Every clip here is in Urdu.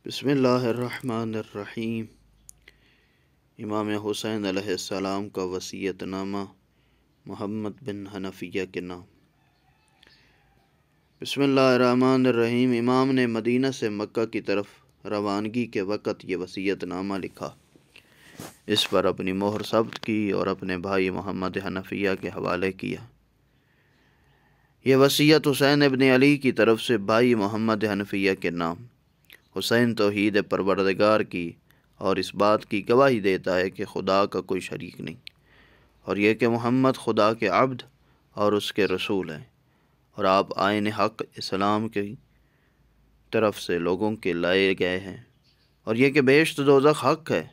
بسم اللہ الرحمن الرحیم۔ امام حسین علیہ السلام کا وصیت نامہ محمد بن حنفیہ کے نام۔ بسم اللہ الرحمن الرحیم۔ امام نے مدینہ سے مکہ کی طرف روانگی کے وقت یہ وصیت نامہ لکھا، اس پر اپنی مہر ثبت کی اور اپنے بھائی محمد حنفیہ کے حوالے کیا۔ یہ وصیت حسین ابن علی کی طرف سے بھائی محمد حنفیہ کے نام۔ حسین توحید پروردگار کی اور اس بات کی گواہی دیتا ہے کہ خدا کا کوئی شریک نہیں، اور یہ کہ محمد خدا کے عبد اور اس کے رسول ہیں، اور آپ آئین حق اسلام کی طرف سے لوگوں کے لائے گئے ہیں، اور یہ کہ بیشت دوزخ حق ہے،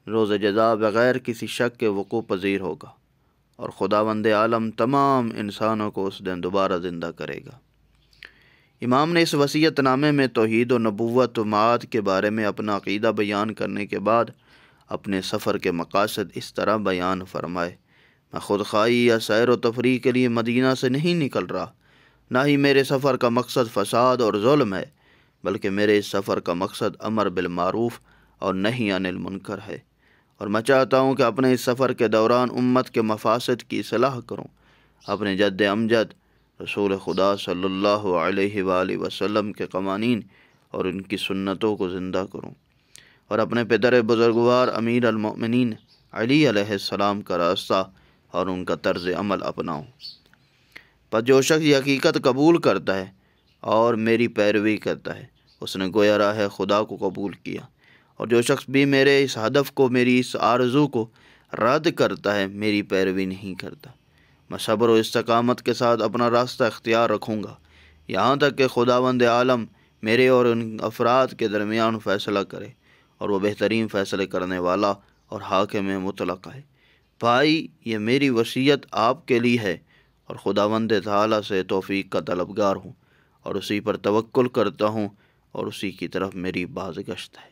روز جزا بغیر کسی شک کے وقوع پذیر ہوگا، اور خداوند عالم تمام انسانوں کو اس دن دوبارہ زندہ کرے گا۔ امام نے اس وصیت نامے میں توحید و نبوت و معاد کے بارے میں اپنا عقیدہ بیان کرنے کے بعد اپنے سفر کے مقاصد اس طرح بیان فرمائے: میں خود خواہی یا سیر و تفریح کے لیے مدینہ سے نہیں نکل رہا، نہ ہی میرے سفر کا مقصد فساد اور ظلم ہے، بلکہ میرے اس سفر کا مقصد امر بالمعروف اور نہی عن المنکر ہے، اور میں چاہتا ہوں کہ اپنے اس سفر کے دوران امت کے مفاسد کی اصلاح کروں، اپنے جد امجد رسول خدا صلی اللہ علیہ وآلہ وسلم کے قوانین اور ان کی سنتوں کو زندہ کروں، اور اپنے پدر بزرگوار امیر المؤمنین علی علیہ السلام کا راستہ اور ان کا طرز عمل اپناؤں۔ پس جو شخص یہ حقیقت قبول کرتا ہے اور میری پیروی کرتا ہے، اس نے گویا راہ خدا کو قبول کیا، اور جو شخص بھی میرے اس ہدف کو، میری اس آرزو کو رد کرتا ہے، میری پیروی نہیں کرتا۔ میں صبر و استقامت کے ساتھ اپنا راستہ اختیار رکھوں گا، یہاں تک کہ خداوند عالم میرے اور ان افراد کے درمیان فیصلہ کرے، اور وہ بہترین فیصلے کرنے والا اور حاکم مطلق ہے۔ بھائی، یہ میری وصیت آپ کے لیے ہے، اور خداوند تعالیٰ سے توفیق کا طلبگار ہوں، اور اسی پر توکل کرتا ہوں، اور اسی کی طرف میری بازگشت ہے۔